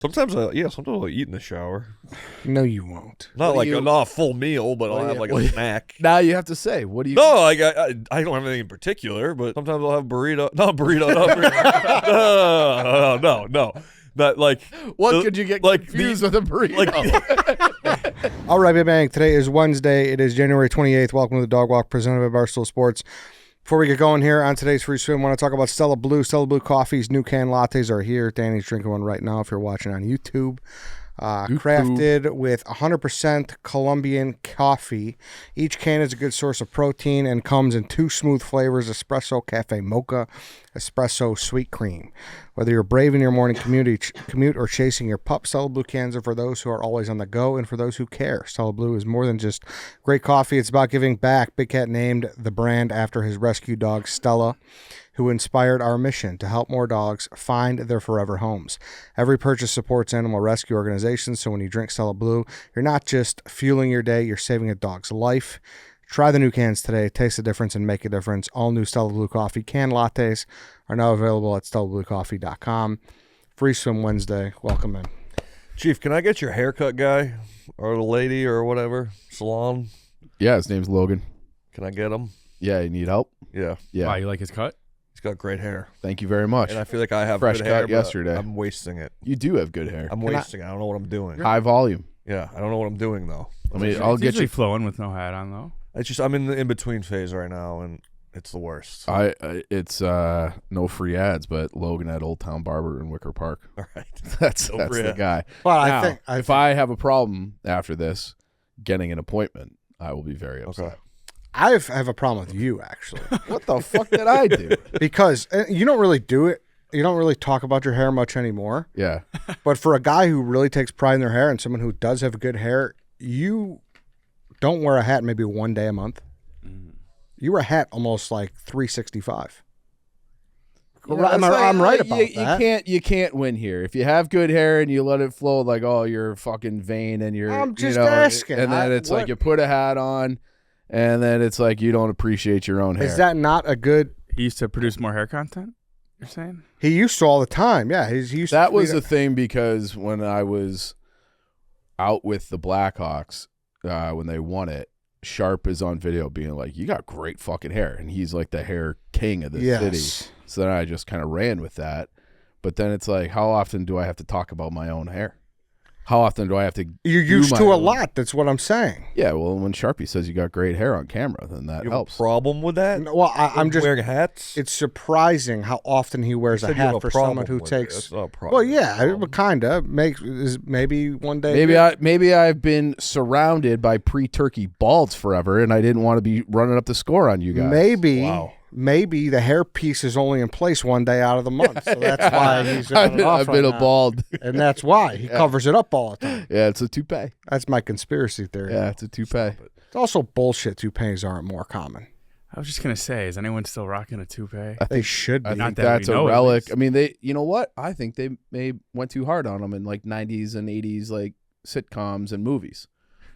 Sometimes, sometimes I'll eat in the shower. No, you won't. Not a full meal, but I'll have like a snack. Now you have to say, what do you? No, I don't have anything in particular, but sometimes I'll have burrito. No, burrito. No. Not like what could you get confused with a burrito? All right, Big Bang. Today is Wednesday. It is January 28th. Welcome to the Dog Walk presented by Barstool Sports. Before we get going here on today's free swim, I want to talk about Stella Blue. Stella Blue Coffee's new can lattes are here. Danny's drinking one right now if you're watching on YouTube. Crafted with 100% Colombian coffee. Each can is a good source of protein and comes in two smooth flavors, espresso, cafe mocha, espresso, sweet cream. Whether you're braving your morning commute or chasing your pup, Stella Blue cans are for those who are always on the go and for those who care. Stella Blue is more than just great coffee. It's about giving back. Big Cat named the brand after his rescue dog, Stella, who inspired our mission to help more dogs find their forever homes. Every purchase supports animal rescue organizations, so when you drink Stella Blue, you're not just fueling your day, you're saving a dog's life. Try the new cans today. Taste the difference and make a difference. All new Stella Blue Coffee can lattes are now available at StellaBlueCoffee.com. Free Swim Wednesday. Welcome in. Chief, can I get your haircut guy or the lady or whatever? Salon? Yeah, his name's Logan. Can I get him? Yeah, you need help? Yeah. Wow, you like his cut? He's got great hair. Thank you very much. And I feel like I have fresh good cut hair, yesterday. I'm wasting it. You do have good hair. I'm wasting it. I don't know what I'm doing. High volume. Yeah, I don't know what I'm doing though. I mean, I'll get you flowing with no hat on though. It's just I'm in the in-between phase right now, and it's the worst. It's no free ads, but Logan at Old Town Barber in Wicker Park. All right, that's the guy. Well, now, if I have a problem after this getting an appointment, I will be very upset. Okay. I have a problem with you, actually. What the fuck did I do? Because you don't really do it. You don't really talk about your hair much anymore. Yeah. But for a guy who really takes pride in their hair and someone who does have good hair, you don't wear a hat maybe one day a month. You wear a hat almost like 365. I'm right about that. You can't win here. If you have good hair and you let it flow like, oh, you're fucking vain and you're I'm just asking. And then it's like you put a hat on and then it's like you don't appreciate your own hair. Is that not a good... He used to produce more hair content, you're saying? He used to all the time, yeah. He used that to was the thing because when I was out with the Blackhawks, when they won it, Sharp is on video being like, you got great fucking hair. And he's like the hair king of the city. So then I just kind of ran with that. But then it's like, how often do I have to talk about my own hair? How often do I have to? You're used to a lot. That's what I'm saying. Yeah, well, when Sharpie says you got great hair on camera, then that helps. You have a problem with that? No, well, I'm just wearing hats. It's surprising how often he wears a hat for someone who takes. Well, yeah, kind of maybe one day. Maybe I've been surrounded by pre-turkey balds forever, and I didn't want to be running up the score on you guys. Maybe the hair piece is only in place one day out of the month, so that's why he's. I've been a bald, and that's why he covers it up all the time. Yeah, it's a toupee. That's my conspiracy theory. Yeah, it's a toupee. It's also bullshit. Toupees aren't more common. I was just gonna say, is anyone still rocking a toupee? They should be. I think that's a relic. I mean, you know what? I think they went too hard on them in like 90s and 80s like sitcoms and movies.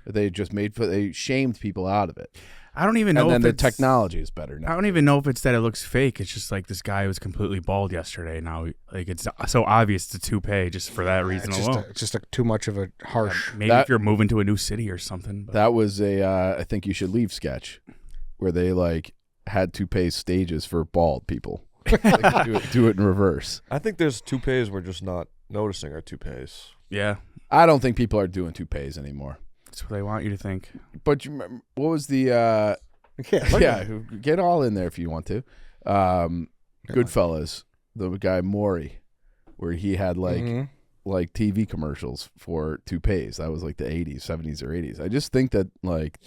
They just they shamed people out of it. I don't even know. And then if the technology is better now. I don't even know if it's that it looks fake. It's just like this guy was completely bald yesterday. Now, like it's so obvious it's a toupee just for that reason alone. It's just too much of a harsh. Maybe if you're moving to a new city or something. But. That was a I think you should leave sketch, where they like had toupee stages for bald people. Like, do it in reverse. I think there's toupees we're just not noticing are toupees. Yeah, I don't think people are doing toupees anymore. That's what they want you to think. But you remember, what was the get all in there if you want to. Goodfellas, the guy Maury, where he had like TV commercials for toupees. That was like the 80s, 70s or 80s. I just think that like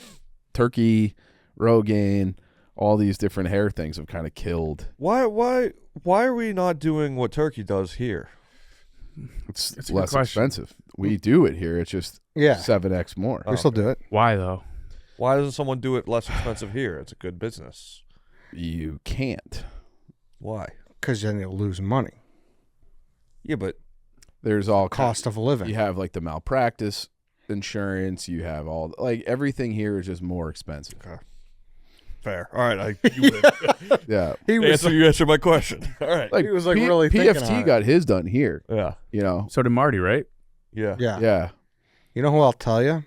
Turkey, Rogaine, all these different hair things have kind of killed. Why are we not doing what Turkey does here? It's less expensive. We do it here. It's just 7x more. We still do it. Why though? Why doesn't someone do it less expensive here? It's a good business. You can't. Why? Because then you'll lose money. Yeah, but there's all cost of living. You have like the malpractice insurance. You have all like everything here is just more expensive. Okay. Fair. All right, you win. Yeah. He was You answered my question. All right. He was, like, really thinking on PFT it. got his done here. Yeah. You know. So did Marty, right? Yeah. Yeah. Yeah. You know who I'll tell you?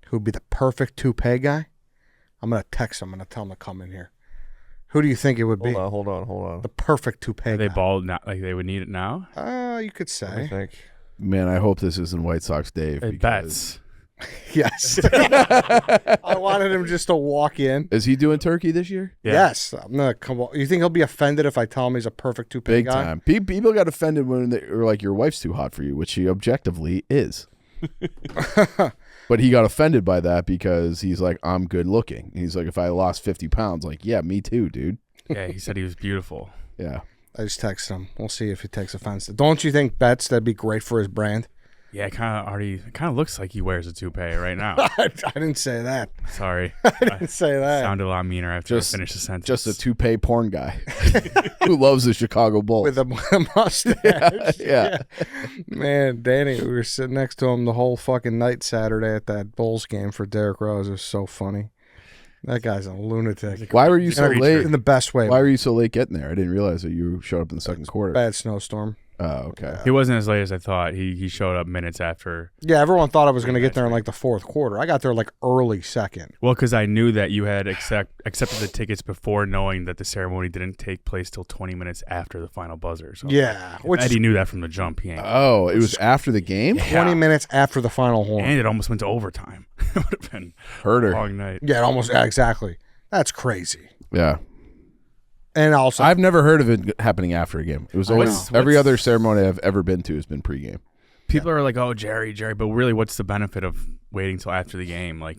Who'd be the perfect toupee guy? I'm gonna text him. I'm gonna tell him to come in here. Who do you think it would be? Hold on. The perfect toupee Are they guy. bald? Not like they would need it now. You could I say. think. Man, I hope this isn't White Sox Dave. Hey, because- Bets. Yes. I wanted him just to walk in. Is he doing turkey this year? Yeah. Yes. I'm gonna come. You think he'll be offended if I tell him he's a perfect toupee Big guy? time. People got offended when they were like, your wife's too hot for you, which she objectively is. But he got offended by that because he's like, I'm good looking. He's like, if I lost 50 pounds, like, yeah, me too, dude. Yeah, he said he was beautiful. Yeah. I just texted him. We'll see if he takes offense. Don't you think, Bets, that'd be great for his brand? Yeah, it kind of looks like he wears a toupee right now. I didn't say that. Sorry. I didn't say that. Sounded a lot meaner after Just- I finished the sentence. Just a toupee porn guy who loves the Chicago Bulls. With a mustache. Yeah. Man, Danny, we were sitting next to him the whole fucking night Saturday at that Bulls game for Derrick Rose. It was so funny. That guy's a lunatic. Why were you so Creature. late? In the best way. Why were you so late getting there? I didn't realize that you showed up in the second quarter. Bad snowstorm. Oh, okay. He wasn't as late as I thought. He showed up minutes after. Yeah, everyone thought I was going to get there in like the fourth quarter. I got there like early second. Well, because I knew that you had accepted the tickets before knowing that the ceremony didn't take place till 20 minutes after the final buzzer. So Yeah, which Eddie is knew that from the jump. He ain't. Oh, it was after the game? 20 minutes after the final horn. And it almost went to overtime. It would have been Heard a her. long night. Yeah, exactly. That's crazy. Yeah. And also, I've never heard of it happening after a game. It was always What's- every other ceremony I've ever been to has been pregame. People are like, "Oh, Jerry," but really, what's the benefit of waiting till after the game? Like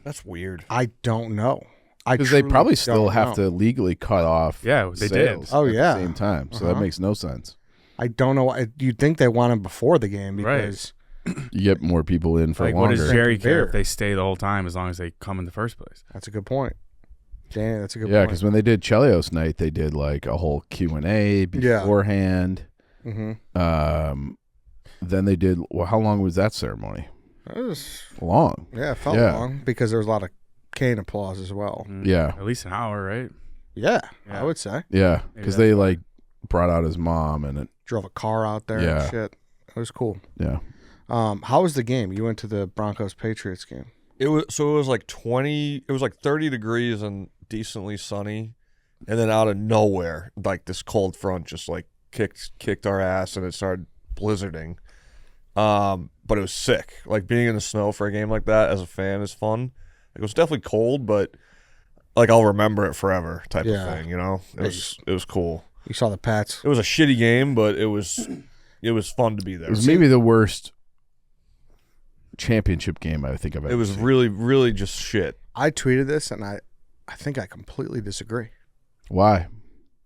That's weird. I don't know. Because they truly probably still don't have know. to legally cut off Yeah, they sales did. Oh, at yeah. the same time. So that makes no sense. I don't know. You'd think they want him before the game because You get more people in for like, what longer. does Jerry care Beer. if they stay the whole time as long as they come in the first place? that's a good point. Danny, that's a good Yeah, point. because when they did Chelios night, they did like a whole Q&A beforehand. Mm-hmm. Then they did, well, how long was that ceremony? It was, Long. yeah, it felt Yeah. long because there was a lot of cane applause as well. Yeah. At least an hour, right? Yeah, Yeah. I would say. Yeah, Maybe because that's they why. like brought out his mom and it, Drove a car out there Yeah. and shit. It was cool. yeah. How was the game? You went to the Broncos Patriots game. It was like 20. It was like 30 degrees and decently sunny, and then out of nowhere, like this cold front just like kicked our ass, and it started blizzarding. But it was sick. Like being in the snow for a game like that as a fan is fun. It was definitely cold, but like I'll remember it forever type Yeah. of thing. You know, it was cool. You saw the Pats. It was a shitty game, but it was fun to be there. It was maybe the worst championship game I think I've ever It was seen. really, really just shit. I tweeted this, and I think I completely disagree. Why?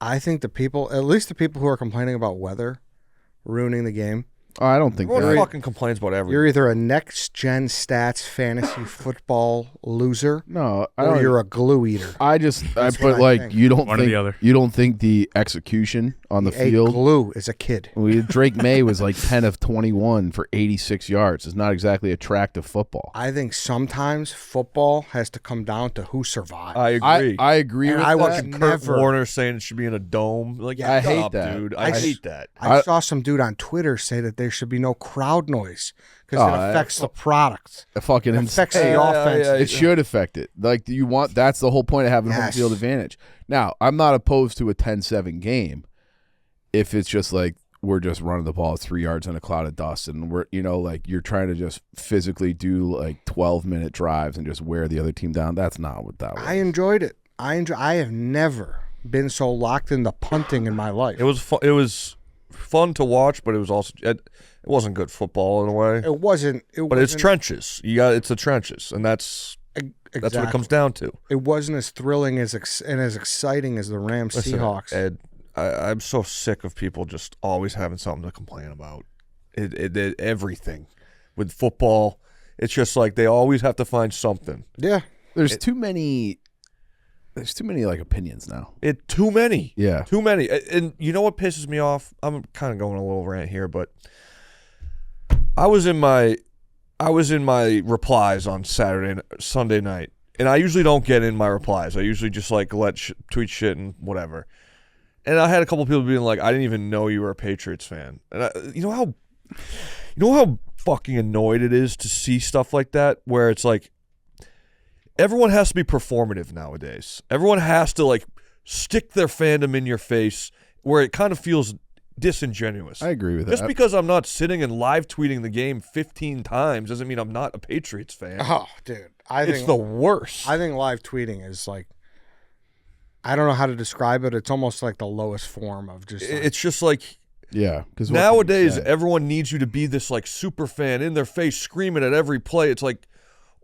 I think the people, at least the people who are complaining about weather ruining the game, Oh, I don't think Everyone that. fucking complains about everything. you're either a next-gen stats fantasy football loser No, I or don't. you're a glue eater. I just, That's but what I like think. you don't One or think the other. you don't think the execution on the He ate field. glue as a kid. Drake May was like 10 of 21 for 86 yards. It's not exactly attractive football. I think sometimes football has to come down to who survives. I agree. I agree And with I that. was Kurt never- Warner saying it should be in a dome. Like, Yeah, I shut hate up, that. dude. I I s- hate that. I saw some dude on Twitter say that there should be no crowd noise because Oh, it affects the product. Fucking It affects insane. the offense. It should affect it. Like you want. That's the whole point of having home Yes. field advantage. Now, I'm not opposed to a 10-7 game if it's just like we're just running the ball 3 yards in a cloud of dust, and we're like you're trying to just physically do like 12-minute drives and just wear the other team down. That's not what that was. I enjoyed it. I have never been so locked into punting in my life. It was it was fun to watch, but it was also it wasn't good football in a way. It wasn't. But it's trenches. It's the trenches, and that's what it comes down to. It wasn't as thrilling as and as exciting as the Rams Listen, Seahawks. Ed, I'm so sick of people just always having something to complain about. It everything with football. It's just like they always have to find something. Yeah, There's too many. There's too many like opinions now. Too many. Yeah. Too many. And you know what pisses me off? I'm kind of going a little rant here, but I was in my replies on Sunday night, and I usually don't get in my replies. I usually just like tweet shit and whatever. And I had a couple of people being like, I didn't even know you were a Patriots fan. And you know how fucking annoyed it is to see stuff like that, where it's like everyone has to be performative nowadays. Everyone has to like stick their fandom in your face, where it kind of feels disingenuous. I agree with that. Just because I'm not sitting and live tweeting the game 15 times doesn't mean I'm not a Patriots fan. Oh, dude. It's the worst. I think live tweeting is like, I don't know how to describe it. It's almost like the lowest form of just. Like, it's just like, yeah, because nowadays everyone needs you to be this like super fan in their face, screaming at every play. It's like,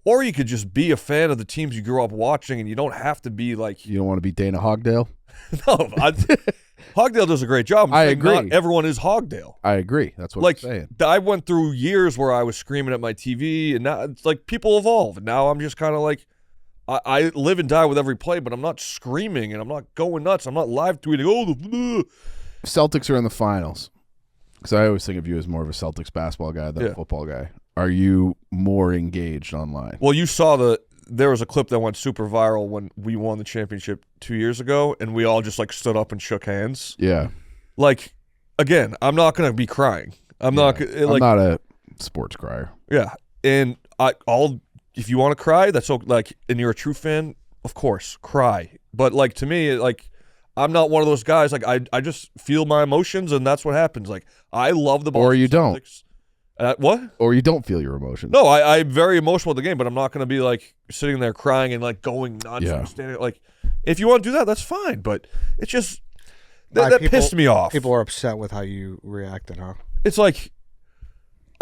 or you could just be a fan of the teams you grew up watching, and you don't have to be like. You don't want to be Dana Hogdale. No, Hogdale does a great job. I agree. Not everyone is Hogdale. I agree. That's what like, I'm saying. I went through years where I was screaming at my TV, and now it's like people evolve. And now I'm just kind of like, I live and die with every play, but I'm not screaming and I'm not going nuts. I'm not live tweeting. Celtics are in the finals. Because I always think of you as more of a Celtics basketball guy than a football guy. Are you more engaged online? Well, you saw there was a clip that went super viral when we won the championship 2 years ago, and we all just like stood up and shook hands. Yeah. Like, again, I'm not going to be crying. I'm not a sports crier. Yeah. And if you want to cry, that's okay. Like, and you're a true fan, of course, cry. But like, to me, like, I'm not one of those guys. Like, I just feel my emotions, and that's what happens. Like, I love the Boston Or you Celtics. What? Or you don't feel your emotions. No, I'm very emotional with the game, but I'm not going to be like sitting there crying and like going nuts. Yeah. And standing, like, if you want to do that, that's fine. But it's just that pissed me off. People are upset with how you reacted, huh? It's like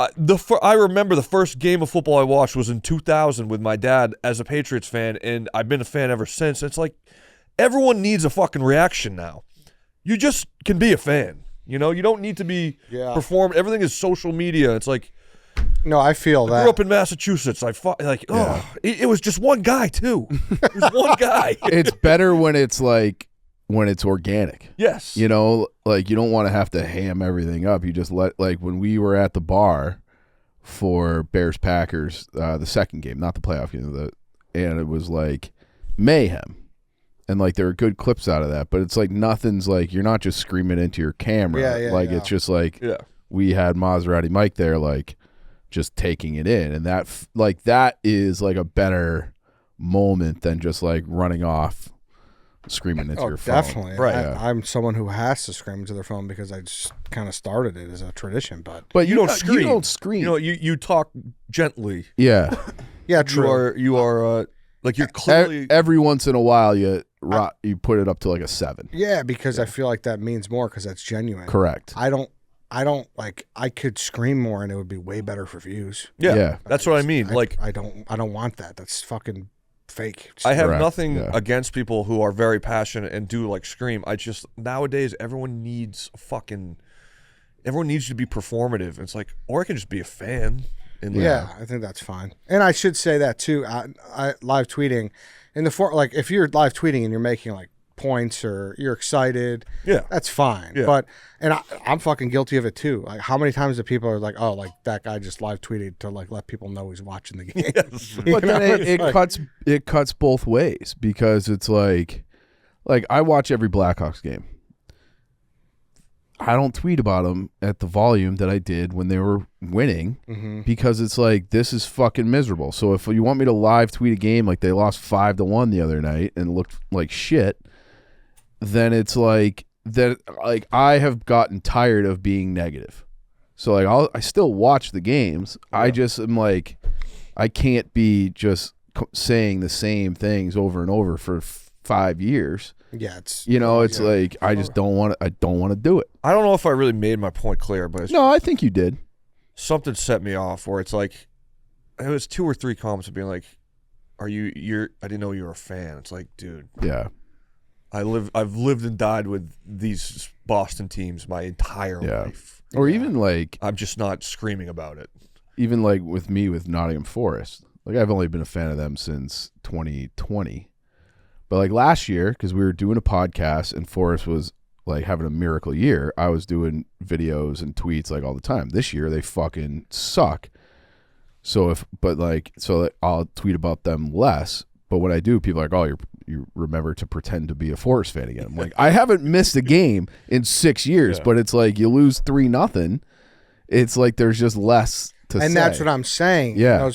I remember the first game of football I watched was in 2000 with my dad as a Patriots fan, and I've been a fan ever since. It's like everyone needs a fucking reaction now. You just can be a fan. You know, you don't need to be performed. Everything is social media. It's like, no, I feel that. I grew up in Massachusetts. It was just one guy too. It was one guy. It's better when it's organic. Yes. You know, like you don't want to have to ham everything up. You just like when we were at the bar for Bears Packers, the second game, not the playoff game, and it was like mayhem. And, like, there are good clips out of that. But it's, like, nothing's, like, you're not just screaming into your camera. It's just, like, we had Maserati Mike there, like, just taking it in. And that is, like, a better moment than just, like, running off screaming into your phone. Definitely. Right. I'm someone who has to scream into their phone because I just kind of started it as a tradition. But you don't scream. You don't scream. You know, you talk gently. Yeah. Yeah, true. You are like you're clearly every once in a while you put it up to like a 7. Yeah, because I feel like that means more because that's genuine. Correct. I don't like. I could scream more and it would be way better for views. Yeah. That's what I mean. I don't want that. That's fucking fake. I have nothing against people who are very passionate and do like scream. I just nowadays everyone needs to be performative. It's like, or I can just be a fan. I think that's fine. And I should say that too. I live tweeting in the like if you're live tweeting and you're making like points or you're excited, that's fine. Yeah. But I'm fucking guilty of it too. Like how many times do people are like, oh, like that guy just live tweeted to like let people know he's watching the game. Yes. But then it cuts both ways because it's like I watch every Blackhawks game. I don't tweet about them at the volume that I did when they were winning because it's like, this is fucking miserable. So if you want me to live tweet a game like they lost 5-1 the other night and looked like shit, then it's like that. Like I have gotten tired of being negative. So like I still watch the games. Yeah. I just am like, I can't be just saying the same things over and over for 5 years. Yeah, it's like I just don't want to. I don't want to do it. I don't know if I really made my point clear, but no, I think you did. Something set me off where it's like it was 2 or 3 comments of being like, "Are you're? I didn't know you were a fan." It's like, dude, yeah, I've lived and died with these Boston teams my entire life. Or even like I'm just not screaming about it. Even like with me with Nottingham Forest, like I've only been a fan of them since 2020. But like last year, because we were doing a podcast and Forrest was like having a miracle year, I was doing videos and tweets like all the time. This year they fucking suck. So I'll tweet about them less. But when I do, people are like, oh, you remember to pretend to be a Forest fan again. I'm like, I haven't missed a game in 6 years, but it's like you lose 3-0. It's like there's just less to say. And that's what I'm saying. Yeah.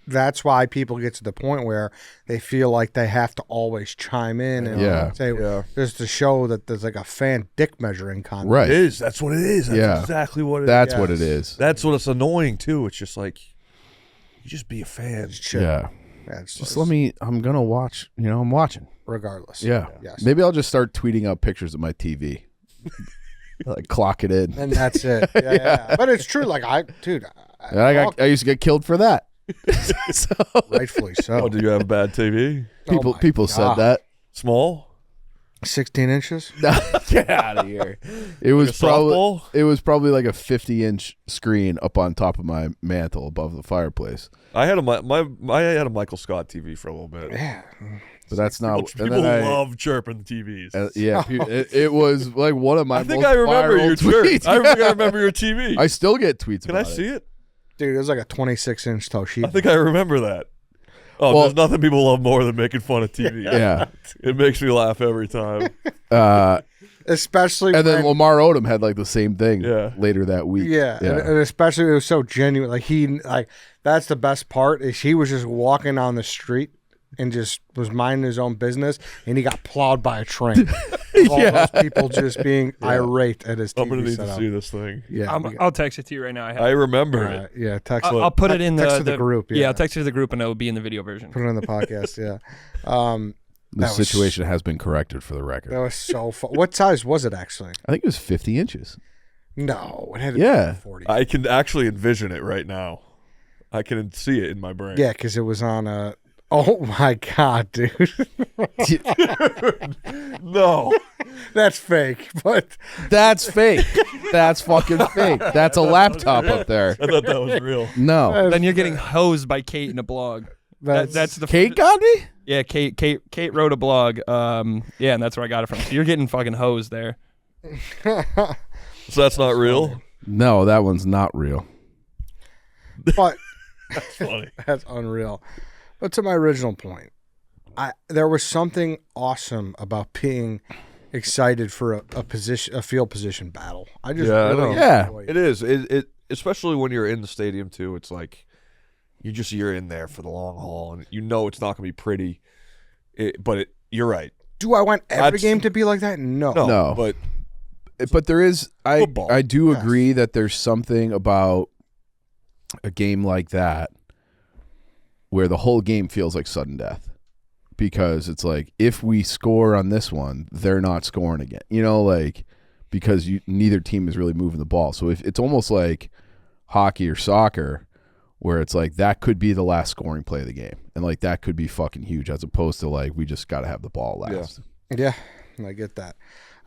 That's why people get to the point where they feel like they have to always chime in and say, just to show that there's like a fan dick measuring contest. Right. It is. That's what it is. That's exactly what it is. That's what it is. That's what it's annoying, too. It's just like, you just be a fan. Yeah. Just let me, I'm going to watch, I'm watching. Regardless. Yeah. Yes. Maybe I'll just start tweeting out pictures of my TV. Like clock it in. And that's it. Yeah. But it's true. Like, I used to get killed for that. So, rightfully so. Oh, do you have a bad TV? People said that. Small? 16 inches? Get out of here. It was probably like a 50-inch screen up on top of my mantle above the fireplace. I had a Michael Scott TV for a little bit. Yeah. But that's not. People love chirping TVs. It was like one of my. I think I remember your tweets. I think I remember your TV. I still get tweets. Can I see it? Dude, it was like a 26-inch Toshiba. I think I remember that. Oh, there's nothing people love more than making fun of TV. Yeah. It makes me laugh every time. Especially and then Lamar Odom had like the same thing later that week. Yeah. And especially it was so genuine. Like that's the best part is he was just walking on the street and just was minding his own business, and he got plowed by a train. All those people just being irate at his TV I'm going to need to setup. see this thing. Yeah, I'll text it to you right now. I remember it. Yeah, text I'll put it in the group. Yeah, I'll text it to the group, and it'll be in the video version. Put it in the podcast, yeah. The situation has been corrected for the record. That was so fun. What size was it, actually? I think it was 50 inches. No, it had to be 40. I can actually envision it right now. I can see it in my brain. Yeah, because it was on a... Oh, my God, dude. No. That's fake, but... That's fake. That's fucking fake. That's a laptop up there. I thought that was real. No. Then you're getting hosed by Kate in a blog. That's the Kate got me? Yeah, Kate wrote a blog. And that's where I got it from. So you're getting fucking hosed there. So that's not real? No, that one's not real. But that's funny. That's unreal. But to my original point, there was something awesome about being excited for a field position battle. I just enjoy it. It is. It especially when you're in the stadium too. It's like you're in there for the long haul, and you know it's not going to be pretty. You're right. Do I want every game to be like that? No. But there is. Football. I do agree that there's something about a game like that where the whole game feels like sudden death, because it's like, if we score on this one, they're not scoring again, because neither team is really moving the ball. So if it's almost like hockey or soccer, where it's like that could be the last scoring play of the game, and like that could be fucking huge, as opposed to like we just got to have the ball last. Yeah, I get that.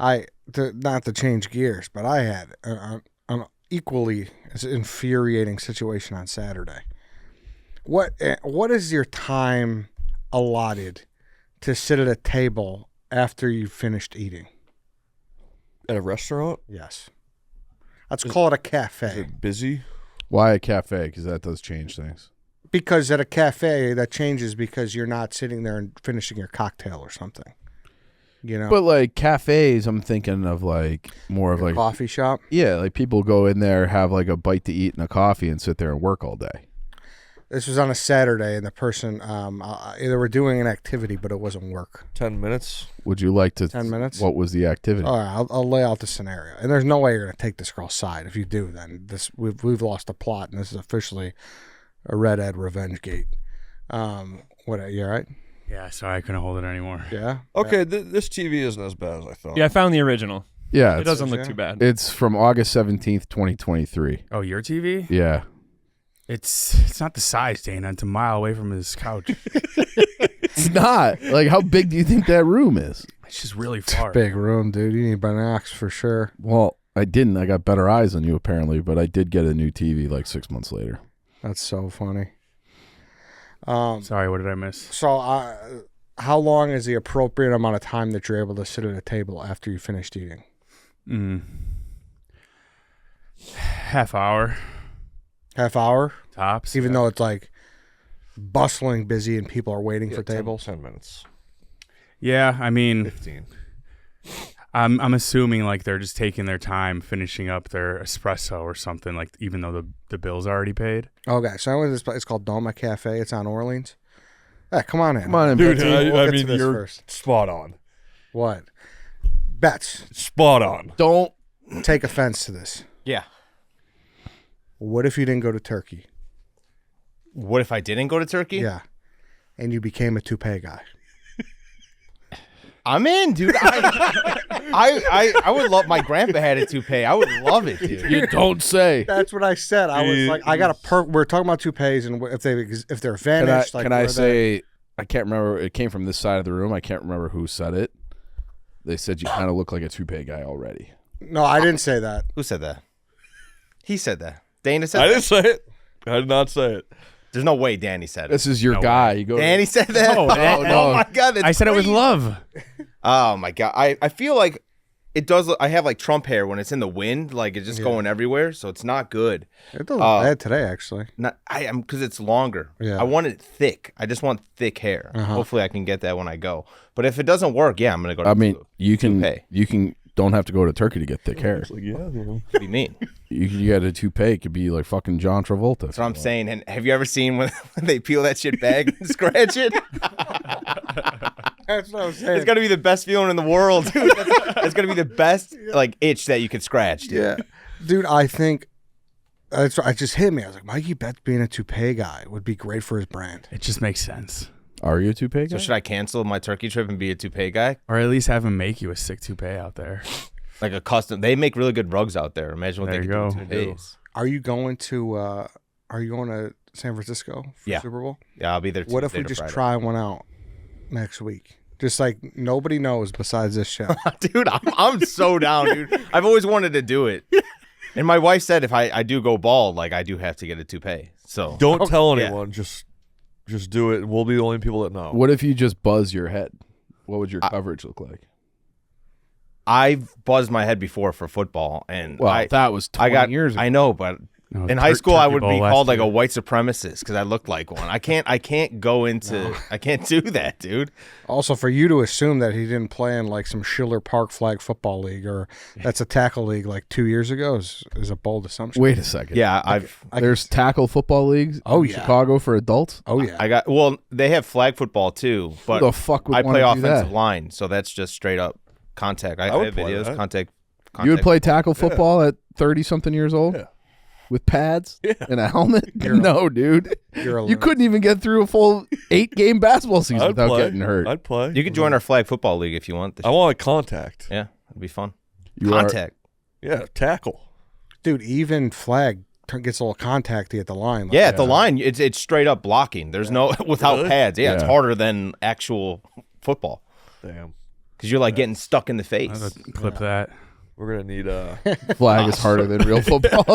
Not to change gears, but I had an equally infuriating situation on Saturday. What is your time allotted to sit at a table after you've finished eating? At a restaurant? Yes. Let's call it a cafe. Is it busy? Why a cafe? Because that does change things. Because at a cafe, that changes because you're not sitting there and finishing your cocktail or something. But like cafes, I'm thinking of like more of like coffee shop. Yeah, like people go in there, have like a bite to eat and a coffee, and sit there and work all day. This was on a Saturday, and the person they were doing an activity, but it wasn't work. 10 minutes. Would you like to? 10 minutes. What was the activity? All right, I'll lay out the scenario, and there's no way you're going to take this girl's side. If you do, then we've lost the plot, and this is officially a Red Ed revenge gate. You all right? Yeah, sorry, I couldn't hold it anymore. Yeah. Okay, this TV isn't as bad as I thought. Yeah, I found the original. Yeah, it doesn't look too bad. It's from August 17th, 2023. Oh, your TV? Yeah. It's not the size, Dana. It's a mile away from his couch. It's not. Like, how big do you think that room is? It's just really far. Big room, dude. You need binocs for sure. Well, I didn't. I got better eyes than you, apparently, but I did get a new TV like 6 months later. That's so funny. Sorry, what did I miss? So, how long is the appropriate amount of time that you're able to sit at a table after you finished eating? Half hour. Half hour? Tops. Even though it's like bustling busy and people are waiting for 10 tables? 10 minutes. Yeah, I mean, 15. I'm assuming like they're just taking their time finishing up their espresso or something, like even though the bill's already paid. Okay, so I went to this place. It's called Doma Cafe. It's on Orleans. Hey, come on in. Come on in, Dude, Betsy. We'll I get to mean, this you're first. spot on. What? Bets, Spot on. Don't. take offense to this. Yeah. What if you didn't go to Turkey? What if I didn't go to Turkey? Yeah. And you became a toupee guy. I'm in, dude. I would love. My grandpa had a toupee. I would love it, dude. You don't say. That's what I said. I was like, I got a perk. We're talking about toupees and if they're vanished. Can I say? I can't remember. It came from this side of the room. I can't remember who said it. They said you kind of look like a toupee guy already. No, I didn't say that. Who said that? He said that. Dana said I that? didn't say it. I did not say it. There's no way Danny said it. This is your No guy. You go. Danny said that? No, Oh my God. That's I said it with crazy. love. Oh my God. I feel like it does. I have like Trump hair when it's in the wind. Like it's just going everywhere. So it's not good. It doesn't look bad today, actually. Not I am because it's longer. Yeah. I want it thick. I just want thick hair. Hopefully I can get that when I go. But if it doesn't work, yeah, I'm gonna go to I mean, you toupee. can. Don't have to go to Turkey to get thick hair. Like, yeah. What do you mean? You got a toupee. It could be like fucking John Travolta. That's what I'm saying. And have you ever seen when they peel that shit back and scratch it? That's what I'm saying. It's gonna be the best feeling in the world, dude. It's gonna be the best like itch that you could scratch, dude. Yeah. Dude, I think that's what, it just hit me. I was like, Mikey Bets being a toupee guy would be great for his brand. It just makes sense. Are you a toupee guy? So should I cancel my Turkey trip and be a toupee guy? Or at least have him make you a sick toupee out there. Like a custom. They make really good rugs out there. Imagine what There they you could go. do with toupees. Are you going to San Francisco for Yeah. Super Bowl? Yeah, I'll be there. What if Tuesday we to just Friday. try one out next week? Just like nobody knows besides this show. Dude, I'm so down, dude. I've always wanted to do it. And my wife said if I do go bald, like I do have to get a toupee. So Don't tell yeah. anyone. Just do it. And we'll be the only people that know. What if you just buzz your head? What would your coverage look like? I've buzzed my head before for football, and Well, that was 20 years ago. I know, but No, in high school I Turkey would Bowl be last called like year. a white supremacist because I looked like one. I can't go into. I can't do that, dude. Also, for you to assume that he didn't play in like some Schiller Park Flag Football League or that's a tackle league like 2 years ago is a bold assumption. Wait a second. Yeah, There's tackle football leagues. Oh, in yeah. Chicago for adults. Oh, yeah. I got. Well, they have flag football too, but Who the fuck would I wanna play do offensive that? line, so that's just straight up contact. I would have play videos. that. Contact. You would play tackle football at 30-something years old? Yeah. With pads and a helmet? No, dude. You're a You lunatic. couldn't even get through a full 8-game basketball season I'd without play. getting hurt. I'd play. You could join our flag football league if you want. I want contact. Yeah, it'd be fun. You are- Contact. Yeah, tackle. Dude, even flag gets a little contacty at the line. Like, Yeah, at the line, it's straight up blocking. There's no without Really? pads. Yeah, it's Yeah. harder than actual football Damn. because you're like getting stuck in the I'll face. clip that. We're gonna need Flag is harder than real football.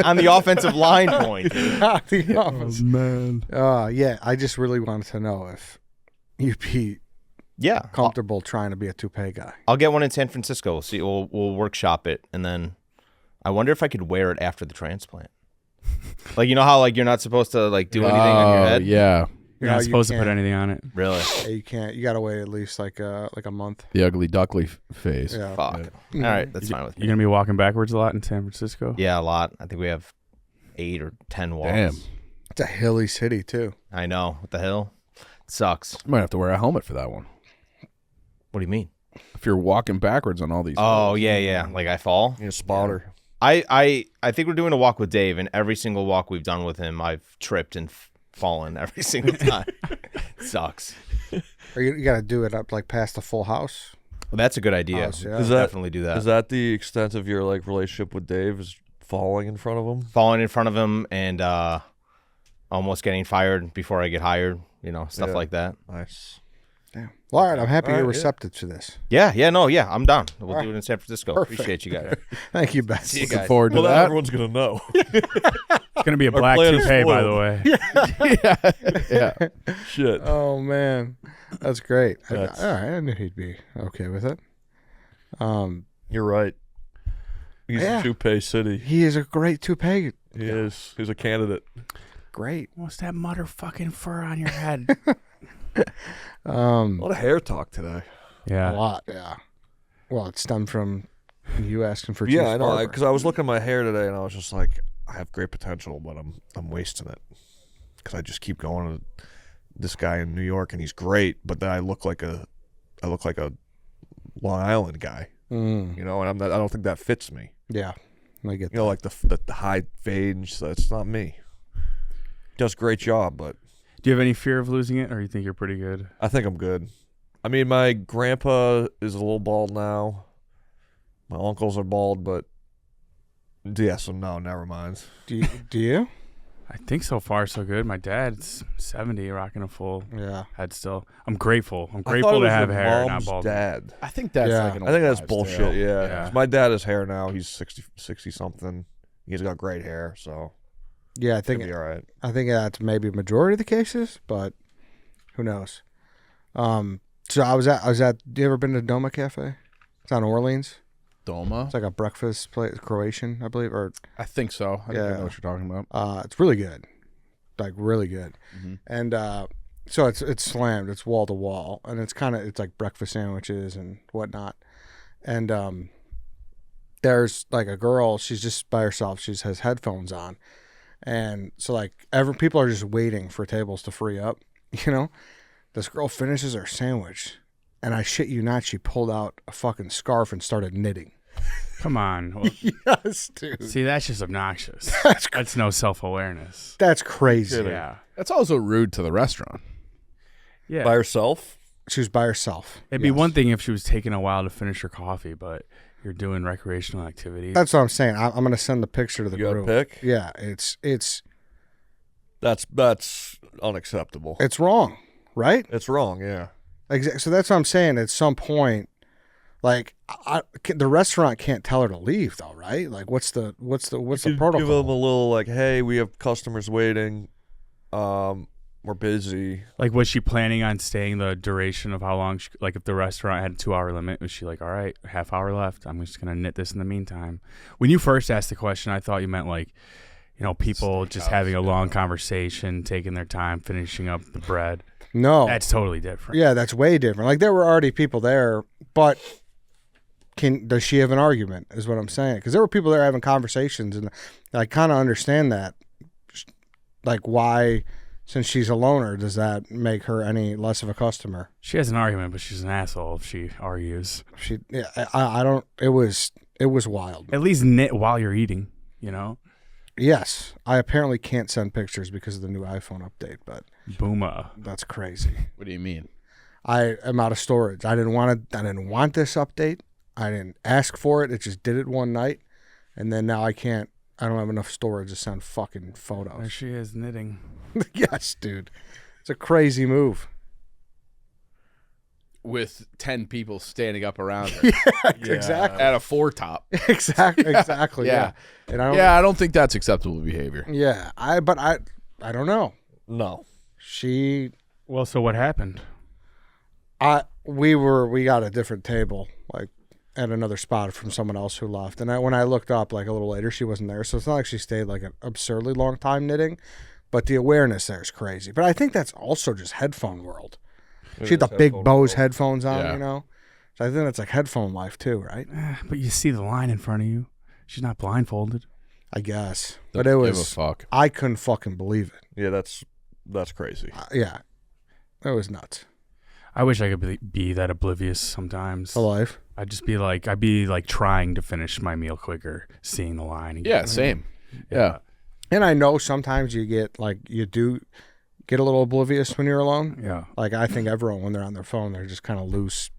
On the offensive line point. dude. The office. man. Yeah, I just really wanted to know if you'd be Yeah, comfortable trying to be a toupee guy. I'll get one in San Francisco. We'll see. We'll workshop it, and then I wonder if I could wear it after the transplant. Like you know how like you're not supposed to like do anything on your head. Yeah. You're No, not you supposed to put can't. anything on it. Really? Yeah, you can't. You got to wait at least like a month. The ugly duckly face. Yeah. Fuck. All right, that's fine with You're me. gonna be walking backwards a lot in San Francisco. Yeah, a lot. I think we have 8 or 10 walls. Damn. It's a hilly city too. I know. What the hell? It sucks. You might have to wear a helmet for that one. What do you mean? If you're walking backwards on all these. Oh yeah. Like I fall. a spotter. I think we're doing a walk with Dave, and every single walk we've done with him, I've tripped and fallen every single time. Sucks. Or you got to do it up like past the full house. Well, that's a good idea. House, yeah. Is that- Definitely do that. Is that the extent of your like relationship with Dave? Is falling in front of him? Falling in front of him and almost getting fired before I get hired? You know, stuff Yeah. like that. Nice. Damn. Well, all right, I'm happy All you're right, yeah. receptive to this. Yeah. I'm down. We'll All right. do it in San Francisco. Perfect. Appreciate you guys. Thank you, Beth. See you Looking guys. forward to Well, now that. everyone's gonna know. It's gonna be a Our black plan is toupee, by spoiled. the way. Yeah. Shit. Oh man, that's great. All That's- right, I knew he'd be okay with it. You're right. He's Yeah. a toupee city. He is a great toupee. He is. He's a candidate. great. What's that motherfucking fur on your head? A lot of hair talk today. A Yeah. lot, yeah. Well, it stemmed from you asking for Yeah, Chief's I know. barber. Because I was looking at my hair today, and I was just like, I have great potential, but I'm wasting it. Because I just keep going to this guy in New York, and he's great, but then I look like a Long Island guy, Mm, you know, and I don't think that fits me. yeah, I get You know, like the high fade, so it's not me. He does a great job, but Do you have any fear of losing it, or you think you're pretty good? I think I'm good. I mean, my grandpa is a little bald now. My uncles are bald, but yeah, so no, never mind. Do you? I think so far so good. My dad's 70, rocking a full Yeah. head still. I'm grateful. I'm I thought grateful it to was have your hair, not mom's bald. dad. I think that's Yeah. like an I think old that's wives' bullshit. tale. Yeah. Yeah. 'Cause my dad has hair now. He's 60 something. He's got great hair, so Yeah, I it'll think be all right. that's maybe a majority of the cases, but who knows? So I was at. Do you ever been to Doma Cafe? It's on Orleans. Doma? It's like a breakfast place, Croatian, I believe, or I think so. I think I Yeah. know what you're talking about. it's really good, like really good. Mhm. And so it's slammed. It's wall to wall, and it's like breakfast sandwiches and whatnot. And there's like a girl. She's just by herself. She has headphones on, and so like people are just waiting for tables to free up. You know, this girl finishes her sandwich, and I shit you not, she pulled out a fucking scarf and started knitting. Come on. Well, Yes, dude. see, that's just obnoxious. That's That's no self-awareness. That's crazy. Yeah. That's also rude to the restaurant. Yeah. By herself? She was by herself. It'd be Yes. one thing if she was taking a while to finish her coffee, but you're doing recreational activity. That's what I'm saying. I'm going to send the picture to the You got a group. pic? Yeah, it's That's unacceptable. wrong, right? It's wrong, yeah. So that's what I'm saying. At some point, like the restaurant can't tell her to leave, though, right? Like, what's the You could protocol? give them a little like, hey, we have customers waiting. We're busy. Like, was she planning on staying the duration of how long? Like, if the restaurant had a 2-hour limit, was she like, all right, half hour left. I'm just going to knit this in the meantime. When you first asked the question, I thought you meant like, you know, people just having a long conversation, taking their time, finishing up the bread. No, That's totally different. yeah, that's way different. Like there were already people there, but does she have an argument? Is what I'm saying. Because there were people there having conversations, and I kind of understand that. Like, why, since she's a loner, does that make her any less of a customer? She has an argument, but she's an asshole if she argues. I don't. It was wild. At least knit while you're eating, you know? Yes, I apparently can't send pictures because of the new iPhone update, but Booma. that's crazy. What do you mean? I am out of storage. I didn't want this update. I didn't ask for it. It just did it one night, and then now I can't. I don't have enough storage to send fucking There photos. she is knitting. Yes, dude. It's a crazy move. With 10 people standing up around her Exactly. at a foretop. Exactly. Yeah. And I don't. Yeah, I don't think that's acceptable behavior. Yeah. I don't know. No. She. Well, so what happened? We got a different table, like at another spot from someone else who left. And when I looked up like a little later, she wasn't there. So it's not like she stayed like an absurdly long time knitting, but the awareness there is crazy. But I think that's also just headphone world. She had the big Bose headphones on, Yeah. you know? So I think that's like headphone life too, right? But you see the line in front of you. She's not blindfolded. I guess. But it Give a was, fuck. I couldn't fucking believe it. Yeah, that's crazy. Yeah. It was nuts. I wish I could be that oblivious sometimes. Alive. I'd be like trying to finish my meal quicker, seeing the line. And Yeah, same. Yeah. And I know sometimes you get you do get a little oblivious when you're alone. Yeah. Like I think everyone when they're on their phone, they're just kind of lose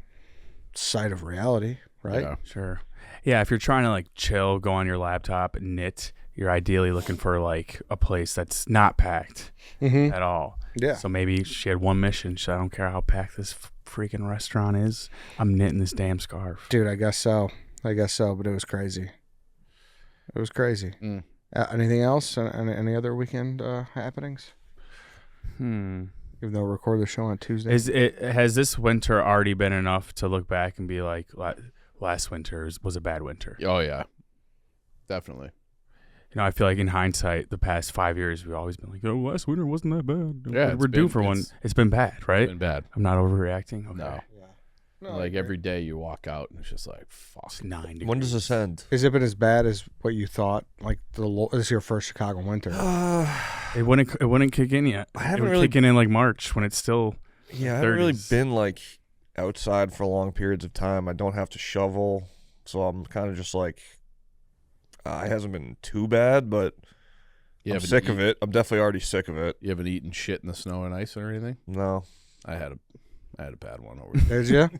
sight of reality, right? Yeah. Sure. Yeah, if you're trying to like chill, go on your laptop and knit, you're ideally looking for like a place that's not packed Mm-hmm. at all. Yeah. So maybe she had one mission. I don't care how packed this freaking restaurant is. I'm knitting this damn scarf. Dude, I guess so. But it was crazy. It was crazy. Mm. Anything else? Any other weekend happenings? Even though we record the show on Tuesday. Has this winter already been enough to look back and be like, last winter was a bad winter? Oh, yeah. Definitely. I feel like in hindsight, the past 5 years, we've always been like, "Oh, last winter wasn't that bad." Yeah, we're due for one. It's been bad, right? It's been bad. I'm not overreacting. Okay. No. No, Like every day you walk out and it's just like, fuck. It's 9 degrees. When does this end? Has it been as bad as what you thought? Like this is your first Chicago winter. It wouldn't kick in yet. I haven't it would really- kick in like March when it's still. Yeah, I haven't really 30s. been like outside for long periods of time. I don't have to shovel, so I'm kind of just like, it hasn't been too bad, but I'm sick of it. I'm definitely already sick of it. You haven't eaten shit in the snow and ice or anything? No. I had a bad one over there. Did you?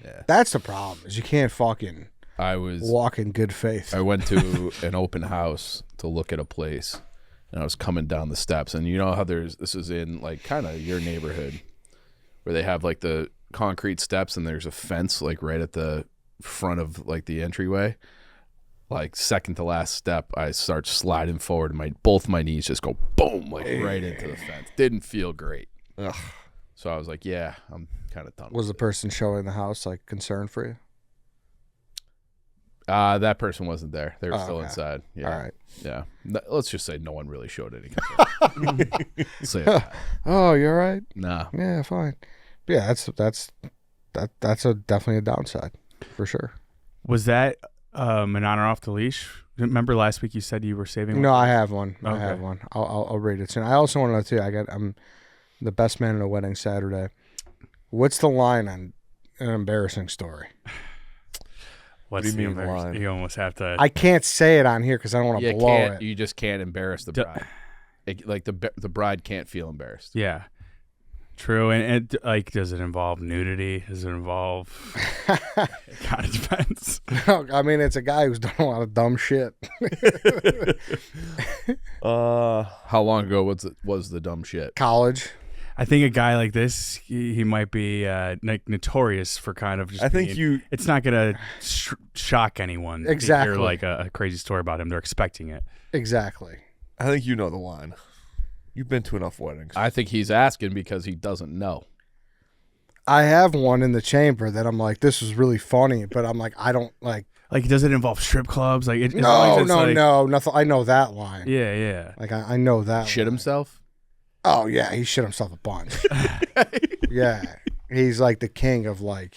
Yeah. That's the problem. Is you can't fucking I walk in good faith. I went to an open house to look at a place, and I was coming down the steps, and you know how this is in like kind of your neighborhood where they have like the concrete steps and there's a fence like right at the front of like the entryway. Like second to last step, I start sliding forward and both my knees just go boom, like right into the fence. Didn't feel great. Ugh. So I was like, yeah, I'm kind of done. Was the with person showing the house like concerned for you? it. That person wasn't there. They were Oh, still okay. inside. Yeah. All right. Yeah. Let's just say no one really showed any concern. Say that. Oh, you all right? Nah. Yeah, fine. Yeah, that's definitely a downside for sure. Was that an honor off the leash? Remember last week you said you were saving? No, one? I have one. I Okay. have one. I'll read it soon. I also want to know too. I'm the best man at a wedding Saturday. What's the line on an embarrassing story? What's do you the mean embarrass- line? You almost have to. I can't say it on here because I don't want to blow it. You just can't embarrass the D- bride. Like the bride can't feel embarrassed. Yeah. True. And it, like, does it involve nudity? Does it involve? It kind of depends. No, I mean, it's a guy who's done a lot of dumb shit. How long ago was the dumb shit? College. I think a guy like this, he might be like notorious for kind of just. I think being- It's not gonna shock anyone. to Exactly. hear like a crazy story about him. They're expecting it. Exactly. I think you know the line. You've been to enough weddings. I think he's asking because he doesn't know. I have one in the chamber that I'm like, this is really funny, but I'm like, I don't like. Like, does it involve strip clubs? Like, as long No, as it's like- nothing. I know that line. Yeah, yeah. Like I know that. Shit line. himself? Oh yeah, he shit himself a bunch. Yeah, he's like the king of like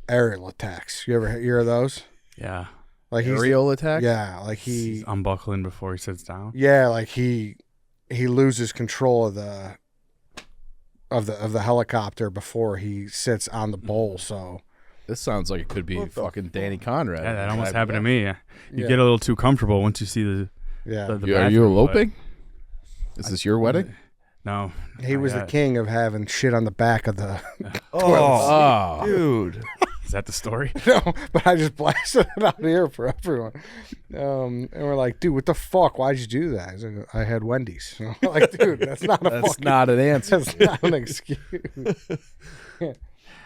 aerial attacks. You ever hear of those? Yeah. Like Aerial attack? Yeah, like He's unbuckling before he sits down. Yeah, like he loses control of the helicopter before he sits on the bowl. So This sounds like it could be fucking Danny Conrad. Yeah, that almost happened to me. You Yeah. get a little too comfortable once you see the yeah, the Are you bathroom, but- eloping? Is this your wedding? No. he was the not yet. king of having shit on the back of the. Oh, dude. Is that the story? No, but I just blasted it out here for everyone. And we're like, dude, what the fuck? Why'd you do that? He's like, I had Wendy's. I'm like, dude, that's not a That's fucking, not an answer. that's not an excuse.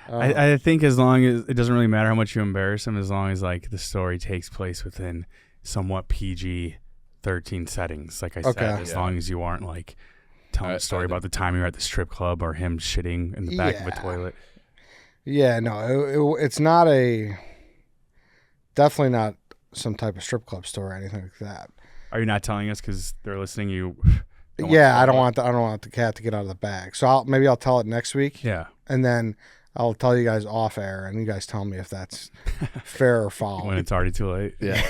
I think as long as it doesn't really matter how much you embarrass him, as long as like the story takes place within somewhat PG-13 settings. Like I said, Okay. as long as you aren't like telling a story about the time you were at the strip club or him shitting in the back of a Yeah. toilet. Yeah, no, it's not definitely not some type of strip club store or anything like that. Are you not telling us because they're listening? You? Yeah, I don't want the cat to get out of the bag. So maybe I'll tell it next week, Yeah. and then I'll tell you guys off air, and you guys tell me if that's fair or foul. When it's already too late. Yeah.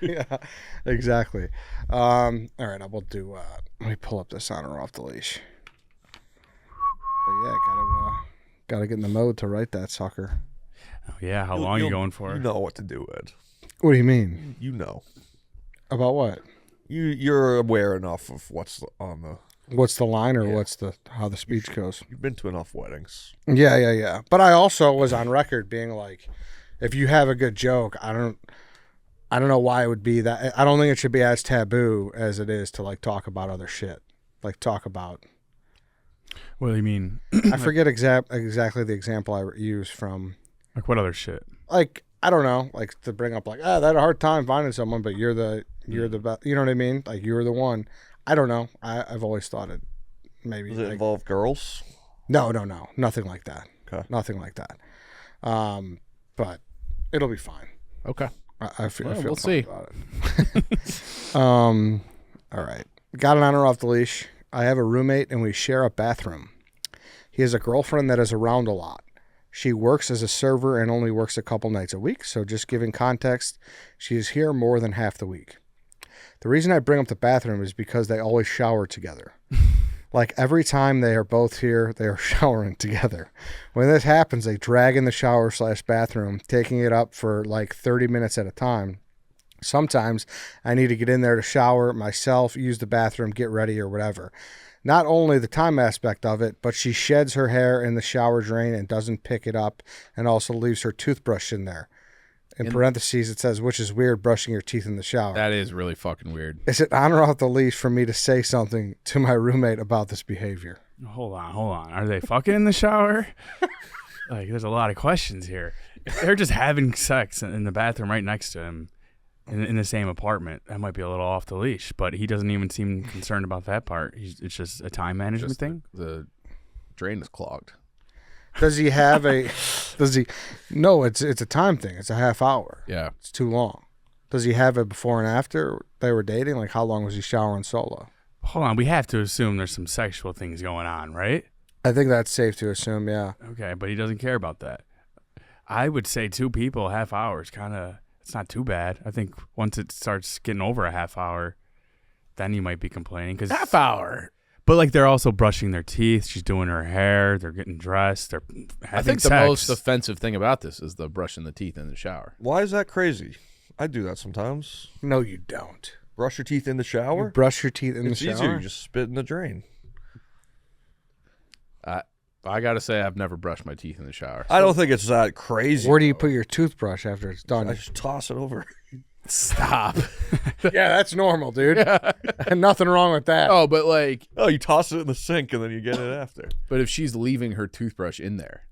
Yeah, exactly. All right, I will do. Let me pull up this honor off the leash. But yeah, gotta get in the mode to write that sucker. Oh, yeah. How long are you going for? You know what to do, Ed. What do you mean You know. about what? You're aware enough of what's on the. What's the line, or Yeah. what's how the speech goes? You've been to enough weddings. Yeah. But I also was on record being like, if you have a good joke, I don't know why it would be that. I don't think it should be as taboo as it is to like talk about other shit. Like talk about. What do you mean? I forget exactly the example I used from. Like what other shit? Like I don't know, like to bring up like, they had a hard time finding someone, but you're the best. You know what I mean? Like you're the one. I don't know. I've always thought it maybe. Does it like, involve girls? No, nothing like that. Okay. Nothing like that. But it'll be fine. Okay. I feel we'll fine see. about it. All right. Got an honor off the leash. I have a roommate and we share a bathroom. He has a girlfriend that is around a lot. She works as a server and only works a couple nights a week, so just giving context, she is here more than half the week. The reason I bring up the bathroom is because they always shower together. Like every time they are both here, they are showering together. When this happens, they drag in the shower/bathroom, taking it up for like 30 minutes at a time. Sometimes I need to get in there to shower myself, use the bathroom, get ready or whatever. Not only the time aspect of it, but she sheds her hair in the shower drain and doesn't pick it up and also leaves her toothbrush in there. In parentheses, it says, which is weird, brushing your teeth in the shower. That is really fucking weird. Is it honor off the leash for me to say something to my roommate about this behavior? Hold on. Are they fucking in the shower? Like, there's a lot of questions here. If they're just having sex in the bathroom right next to him in the same apartment, that might be a little off the leash. But he doesn't even seem concerned about that part. It's just a time management thing. The drain is clogged. Does he have No, it's a time thing. It's a half hour. Yeah. It's too long. Does he have it before and after they were dating? Like, how long was he showering solo? Hold on. We have to assume there's some sexual things going on, right? I think that's safe to assume, yeah. Okay, but he doesn't care about that. I would say 2 people, half hour is it's not too bad. I think once it starts getting over a half hour, then you might be complaining. Half hour. But like they're also brushing their teeth. She's doing her hair. They're getting dressed. They're having I think sex. the most offensive thing about this is the brushing the teeth in the shower. Why is that crazy? I do that sometimes. No, you don't. Brush your teeth in the shower? You brush your teeth in it's the shower? It's easier. You just spit in the drain. I got to say, I've never brushed my teeth in the shower. I don't think it's that crazy. Where do you put your toothbrush after it's done? I just toss it over. Stop. Yeah, that's normal, dude. And nothing wrong with that. Oh, but like... Oh, you toss it in the sink and then you get it after. But if she's leaving her toothbrush in there,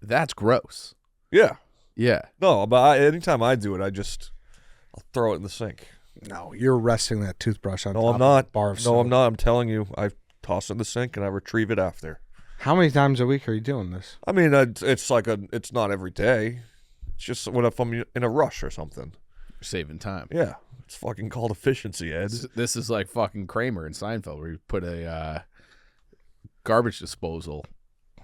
that's gross. Yeah. Yeah. No, but anytime I do it, I'll throw it in the sink. No, you're resting that toothbrush on No, top I'm not. of a bar of No, soap. I'm not. I'm telling you, I toss it in the sink and I retrieve it after. How many times a week are you doing this? I mean, it's not every day. It's just if I'm in a rush or something. You're saving time. Yeah. It's fucking called efficiency, Ed. This is like fucking Kramer in Seinfeld, where he put a garbage disposal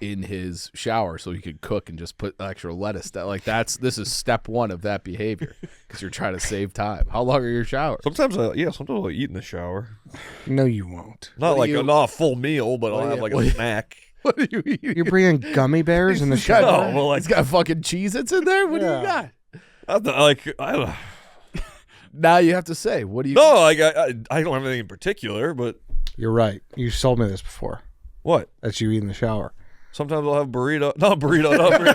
in his shower so he could cook and just put extra lettuce. This is step one of that behavior because you're trying to save time. How long are your showers? Sometimes I'll eat in the shower. No, you won't. Not a full meal, but I'll have like a snack. What are you eating? You're bringing gummy bears in the He's got- shower? No, well, like- he's got fucking Cheez-Its in there? What do you got? I don't. Now you have to say, what do you... No, like I don't have anything in particular, but You're right. You told me this before, what? that you eat in the shower. Sometimes I'll have burrito. No burrito. No burrito.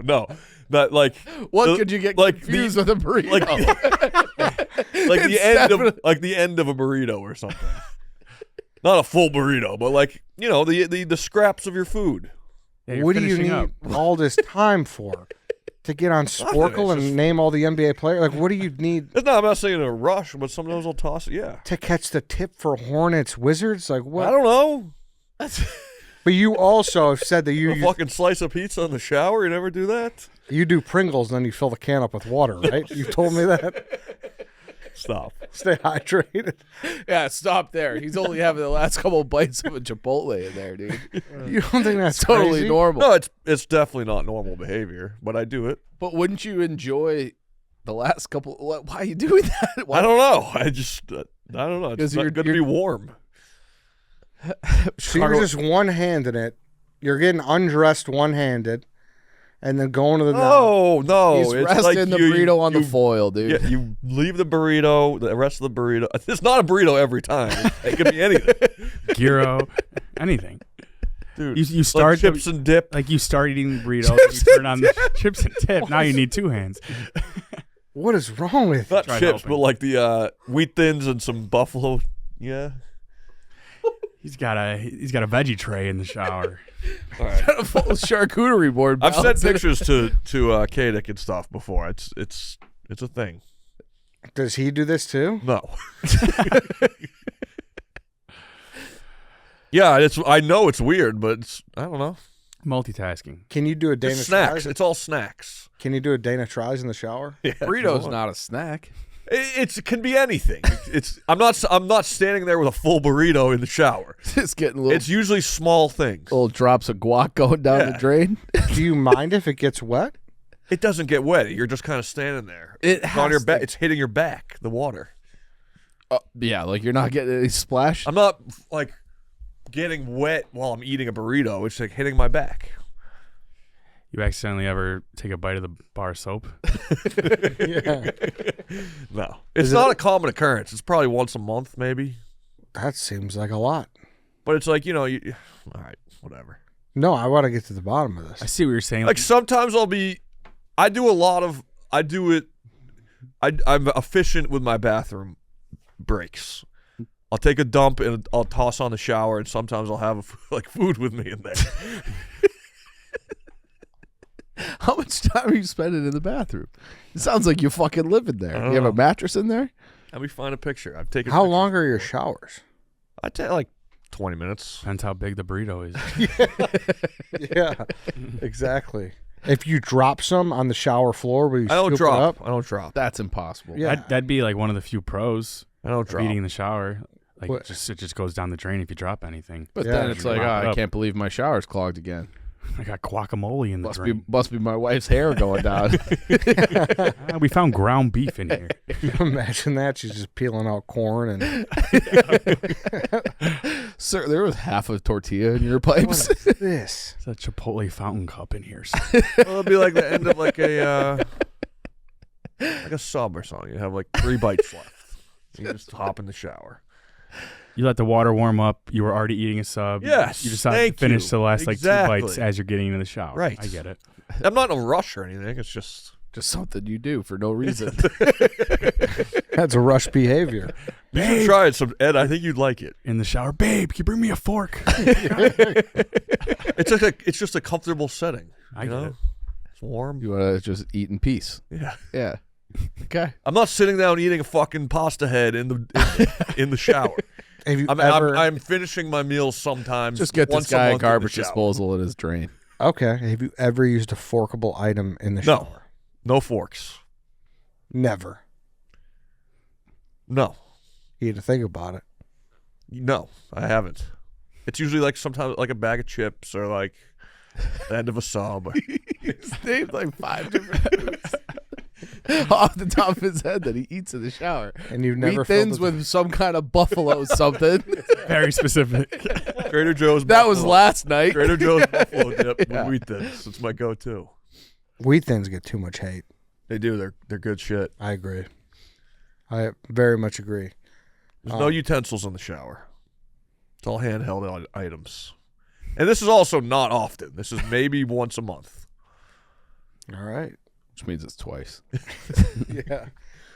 No. Not like What could you get like confused with a burrito? like the end of a burrito or something. Not a full burrito, but like the scraps of your food. Yeah, you're What do you finishing need up. all this time for? To get on Sporkle it's just- and name all the NBA players? Like, what do you need It's not. I'm not saying in a rush, but sometimes I'll toss it. Yeah. to catch the tip for Hornets Wizards? Like, what? I don't know. But you also have said that A you fucking slice of pizza in the shower. You never do that. do Pringles and then you fill the can up with water, right? You told me that. Stop. Stay hydrated. Yeah, stop there. He's only having the last couple of bites of a Chipotle in there, dude. You don't think that's Totally crazy? normal. No, it's definitely not normal behavior, but I do it. But wouldn't you enjoy the last couple? Why are you doing that? Why? I don't know. I don't know. It's 'Cause not you're- good to be warm. So you're just one-handed it. You're getting undressed one-handed, and then going to the No. He's it's resting like the you- burrito on the you- foil, dude. Yeah, you leave the burrito, the rest of the burrito. It's not a burrito every time. It could be anything. Gyro, anything. Dude, You start like chips and dip. like you start eating the burrito, and you turn on the chips and dip. Now you need 2 hands. What is wrong with you? Not tried chips, helping. but like the wheat thins and some buffalo. Yeah. He's got a veggie tray in the shower. All right. A full charcuterie board. I've sent balanced in it. pictures to Kadik and stuff before. It's a thing. Does he do this too? No. Yeah, I know it's weird, but I don't know. Multitasking. Can you do a Dana Just snacks. Tries? It's all snacks. Can you do a Dana Tries in the shower? Yeah, Burrito's not a snack. It can be anything. I'm not standing there with a full burrito in the shower. Just getting little, It's usually small things. little drops of guac going down the drain. Do you mind if it gets wet? It doesn't get wet. You're just kind of standing there. It It's on your has back. to- It's hitting your back. The water. Yeah, like you're not getting any splash. I'm not like getting wet while I'm eating a burrito. It's like hitting my back. You accidentally ever take a bite of the bar soap? Yeah. No, it's not a common occurrence. It's probably once a month, maybe. That seems like a lot. But it's like, all right, whatever. No, I want to get to the bottom of I this. see what you're saying. Like sometimes I'm efficient with my bathroom breaks. I'll take a dump and I'll toss on the shower, and sometimes I'll have like food with me in there. How much time are you spending in the bathroom? It sounds like you fucking live in there. I You don't have a know. mattress in there? Let me find a picture. I've taken. How pictures. long are your showers? I take like 20 minutes. Depends how big the burrito is. Yeah, exactly. If you drop some on the shower floor, will you I don't scoop it drop. up? I don't drop. That's impossible. Yeah. That'd be like one of the few pros I don't of drop. eating in the shower. Like What? it just goes down the drain if you drop anything. But Yeah, then it's like, drop it I up. can't believe my shower's clogged again. I got guacamole in the drain. Must be my wife's hair going down. We found ground beef in here. Imagine that. She's just peeling out corn and Sir, there was half a tortilla in your pipes. what is this? It's a Chipotle fountain cup in here. Well, it'll be like the end of like a sub or something. You have like 3 bites left. You just hop in the shower. You let the water warm up. You were already eating a sub. Yes, You decided thank to finish you. the last like 2 Exactly. bites as you're getting into the shower. Right. I get it. I'm not in a rush or anything. It's just Just something you do for no reason. That's a rush behavior. you should try it. Ed, I think you'd like it. In the shower, babe, can you bring me a fork? It's just a comfortable setting. I you get know? it. It's warm. You want to just eat in peace. Yeah. Yeah. Okay. I'm not sitting down eating a fucking pasta head in the shower. Have you I'm ever? I'm finishing my meals sometimes. Just get once this a guy a month in the garbage shower. disposal in his drain. Okay. Have you ever used a forkable item in the No. shower? No forks. Never. No. You had to think about it. No, I haven't. It's usually like sometimes like a bag of chips or like the end of a sub. He's named like 5 different foods off the top of his head that he eats in the shower. And you've never Wheat thins filled it- with some kind of buffalo something. Very specific. Trader Joe's. That was Buffalo. last night. Trader Joe's buffalo dip Yeah. with wheat thins. It's my go-to. Wheat thins get too much hate. They do. They're good shit. I agree. I very much agree. There's no utensils in the shower. It's all handheld items. And this is also not often. This is maybe once a month. All right. Which means it's twice. Yeah.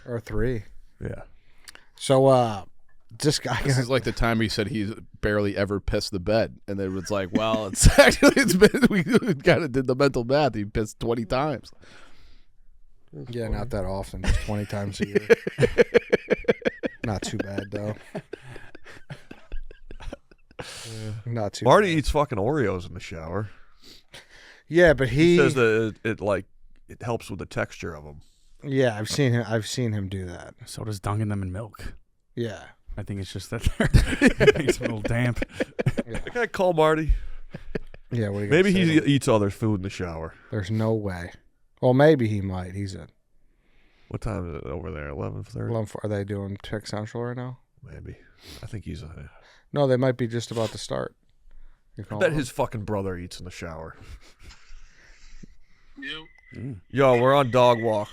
Or 3. Yeah. So, this guy. This is like the time he said he's barely ever pissed the bed. And then it's like, well, it's been, we kind of did the mental math. He pissed 20 times. Yeah, not that often. Just 20 times a year. Not too bad, though. Not too Marty bad. eats fucking Oreos in the shower. Yeah, but He says that it helps with the texture of them. Yeah, I've seen him do that. So does dunking them in milk. Yeah. I think it's just that it makes them a little damp. Can I call Marty? Yeah, what are you Maybe gonna say he to him? eats other food in the shower. There's no way. Well, maybe he might. He's a. What time is it over there? 11:30? Are they doing Tech Central right now? Maybe. I think he's a. No, they might be just about to start. You I call bet him? his fucking brother eats in the shower. You, Yo, we're on dog walk.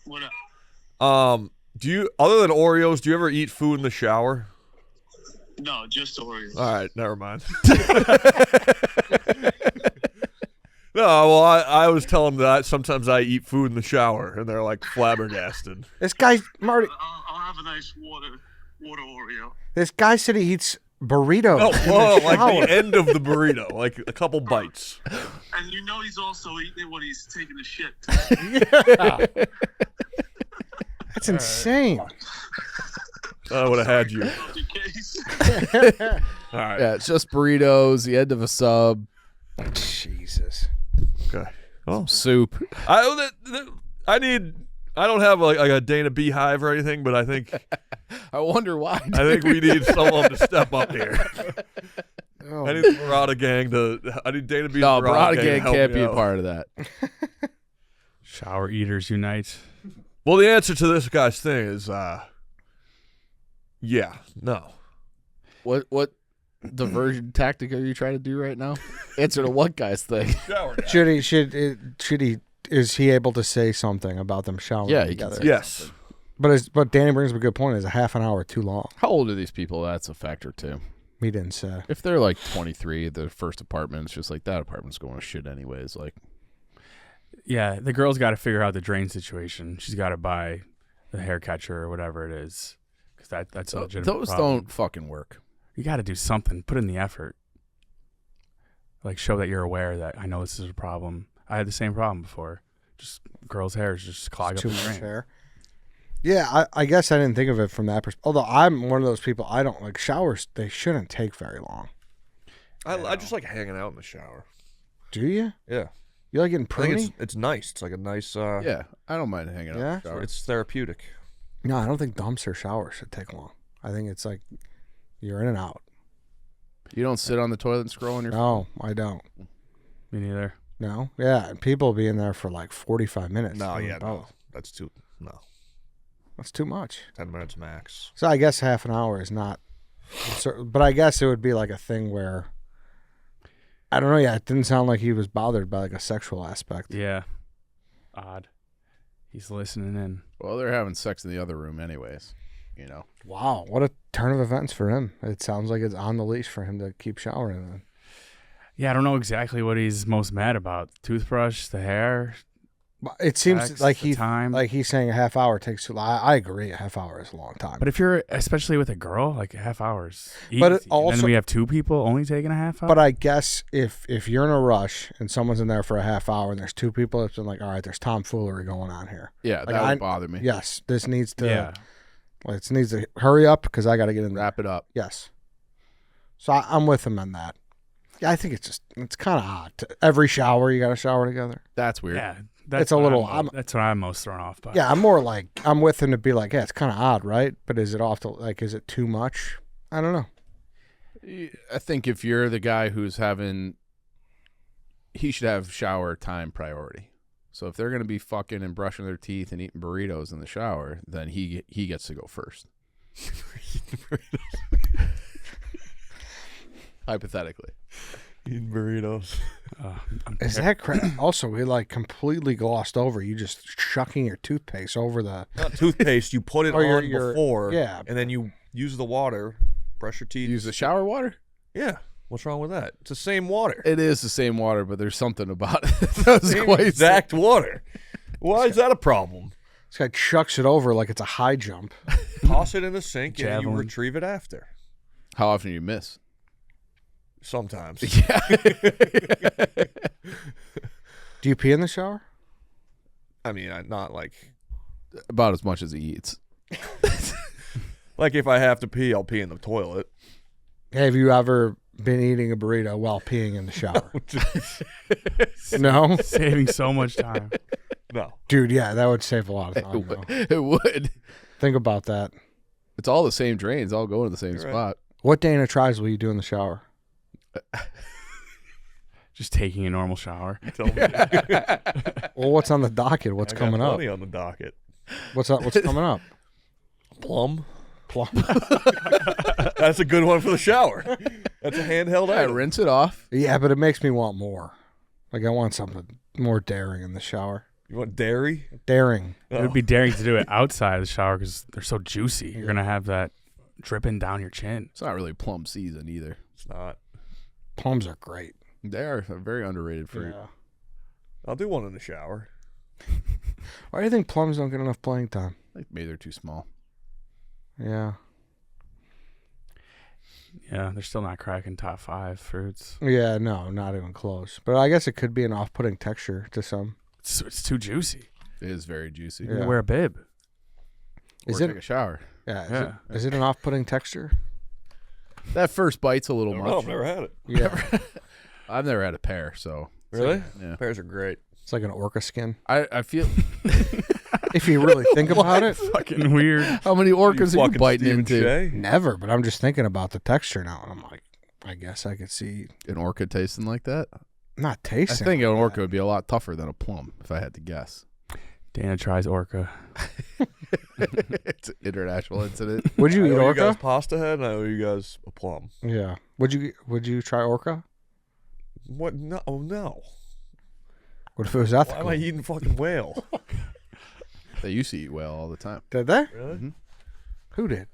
what up? Do you, other than Oreos, do you ever eat food in the shower? No, just Oreos. All right, never mind. No, well, I was telling them that sometimes I eat food in the shower, and they're like flabbergasted. This guy, Marty. I'll have a nice water Oreo. This guy said he eats burritos. Oh, in whoa, the like shower. the end of the burrito, like a couple bites. And you know he's also eating it when he's taking a shit. That's insane. I would have had you. Just in case. All right. Yeah, it's just burritos, the end of a sub, Jesus. Okay. Oh, Soup. I don't have like a Dana Beehive or anything, but I think I wonder why. I think we need someone to step up here. Oh, I need the Barada gang I need Dana Bee's No, Barada Barada gang gang to help can't me be a out. part of that. Shower eaters unite. Well, the answer to this guy's thing is, yeah, no. What diversion tactic are you trying to do right now? Answer to what guy's thing? Shower guy. Is he able to say something about them showering Yeah, he can together? say Yes. But Danny brings up a good point. Is a half an hour too long? How old are these people? That's a factor too. He didn't say. If they're like 23, the first apartment, it's just like that apartment's going to shit anyways. Like, Yeah, the girl's got to figure out the drain situation. She's got to buy the hair catcher or whatever it is, because that's a legitimate those problem. don't fucking work. You got to do something. Put in the effort. Like, show that you're aware that I know this is a problem. I had the same problem before. Just girls' hair is just clog up Too the much drain. hair. Yeah, I guess I didn't think of it from that perspective. Although I'm one of those people, I don't like showers. They shouldn't take very long. I just like hanging out in the shower. Do you? Yeah. You like getting I think pruny? it's nice. It's like a nice. Yeah, I don't mind hanging out. Yeah? In the shower. It's therapeutic. No, I don't think dumps or showers should take long. I think it's like you're in and out. You don't sit on the toilet and scroll on your phone. No, I don't. Me neither. No, yeah, and people be in there for like 45 minutes. No, doing yeah, no. both. That's too. No. That's too much. 10 minutes max. So I guess half an hour is not, but I guess it would be like a thing where, I don't know. Yeah, it didn't sound like he was bothered by like a sexual aspect. Yeah. Odd. He's listening in. Well, they're having sex in the other room anyways. You know. Wow, what a turn of events for him. It sounds like it's on the leash for him to keep showering in. Yeah, I don't know exactly what he's most mad about. Toothbrush, the hair. But it seems Sex, like the time. he's saying a half hour takes too long. I agree, a half hour is a long time. But if you're, especially with a girl, like a half hours. But it easy. And also- then we have two people only taking a half hour. But I guess if you're in a rush and someone's in there for a half hour and there's two people, it's been like, all right, there's tomfoolery going on here. Yeah, Like, that would bother me. Yes, this needs to. yeah. It needs to hurry up because I got to get in there. Wrap it up. Yes. So I'm with him on that. Yeah, I think it's kind of odd. Every shower you got to shower together. That's weird. Yeah. It's a little- That's what I'm most thrown off by. Yeah, I'm with him to be like, yeah, it's kind of odd, right? But is it off to like, is it too much? I don't know. I think if you're the guy who's having, he should have shower time priority. So if they're going to be fucking and brushing their teeth and eating burritos in the shower, then he gets to go first. Hypothetically. Eating burritos. Is that also, we like completely glossed over you just chucking your toothpaste over the. Not toothpaste. You put it Or on your- before. yeah. And then you use the water, brush your teeth. Use the shower water? Yeah. What's wrong with that? It's the same water. It is the same water, but there's something about it that's Same quite exact water. Why is that a problem? This guy chucks it over like it's a high jump. Toss it in the sink and you Javelin. retrieve it after. How often do you miss? Sometimes. Yeah. Do you pee in the shower? I mean, not like About as much as he eats. if I have to pee, I'll pee in the toilet. Have you ever been eating a burrito while peeing in the shower? No? Saving so much time. No. Dude, yeah, that would save a lot of time. though. It would. Think about that. It's all the same drains, all go to the same You're right. spot. What Dana tries will you do in the shower? Just taking a normal shower. Tell me. Well, what's on the docket? What's I got coming up? plenty on the docket. What's coming up? Plum. Plum. That's a good one for the shower. That's a handheld Yeah, item. rinse it off. Yeah, but it makes me want more. Like I want something more daring in the shower. You want dairy? Daring. It would be daring to do it outside of the shower because they're so juicy. You're going to have that dripping down your chin. It's not really plum season either. It's not. Plums are great. They are very underrated fruit. Yeah. I'll do one in the shower. Why do you think plums don't get enough playing time? Like maybe they're too small. Yeah. Yeah, they're still not cracking top 5 fruits. Yeah, no, not even close. But I guess it could be an off-putting texture to some. It's too juicy. It is very juicy. Yeah. You wear a bib. Is Or it? take a shower. Yeah. Yeah. Is it an off-putting texture? That first bite's a little I don't much. know, I've never had it. Yeah. I've never had a pear, so Really? yeah. Pears are great. It's like an orca skin. I feel. If you really think about it, Fucking weird. How many orcas are you fucking biting Stephen into? Shea? never. But I'm just thinking about the texture now, and I'm like, I guess I could see An orca tasting like that? not I tasting. think an like orca would be a lot tougher than a plum, if I had to guess. Dana tries orca. It's an international incident. that. Would you I eat owe you guys orca? pasta head, and I owe you guys a plum. Yeah. Would you try orca? What? No, no. What if it was Why ethical? am I eating fucking whale? They used to eat whale all the time. Did they? Really? Mhm. Who did?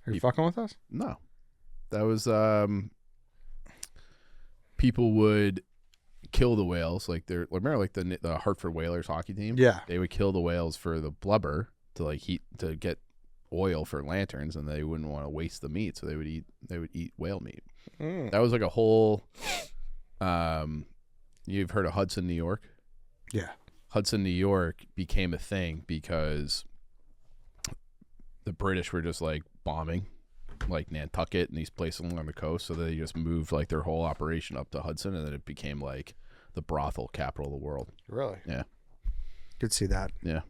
Are you fucking with us? No. That was people would kill the whales, like they're remember like the Hartford Whalers hockey team? Yeah. They would kill the whales for the blubber to like heat to get oil for lanterns, and they wouldn't want to waste the meat, so they would eat whale meat. Mm. That was like a whole you've heard of Hudson, New York? Yeah. Hudson, New York became a thing because the British were just like bombing like Nantucket and these places along the coast, so they just moved like their whole operation up to Hudson, and then it became like the brothel capital of the world. Really? Yeah. Could see that. Yeah.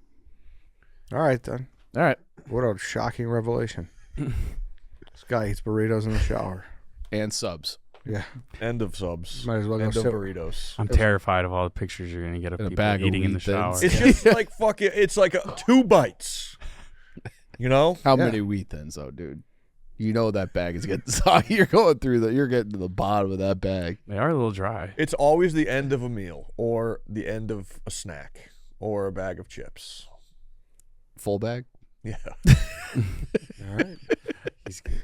All right then. All right. What a shocking revelation. This guy eats burritos in the shower. And subs. Yeah. End of subs. Might as well go End of sit. burritos. I'm terrified of all the pictures you're gonna get of And a people bag of eating in the wheat shower. thins. It's just like fucking. It's like 2 bites. You know? How Yeah. many wheat thins though, dude? You know that bag is getting soggy. You're going through you're getting to the bottom of that bag. They are a little dry. It's always the end of a meal, or the end of a snack, or a bag of chips. Full bag? Yeah. All right.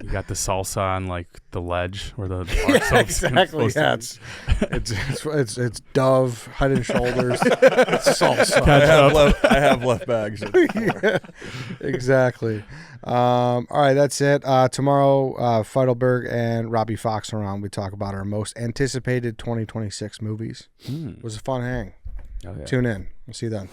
You got the salsa on like the ledge where the bar soap's Exactly. supposed to Yeah. be. It's Dove, Head and Shoulders, salsa. I have left bags. Yeah, exactly. All right, that's it. Tomorrow, Feidelberg and Robbie Fox are on. We talk about our most anticipated 2026 movies. It was a fun hang. Oh, yeah. Tune in. We'll see you then.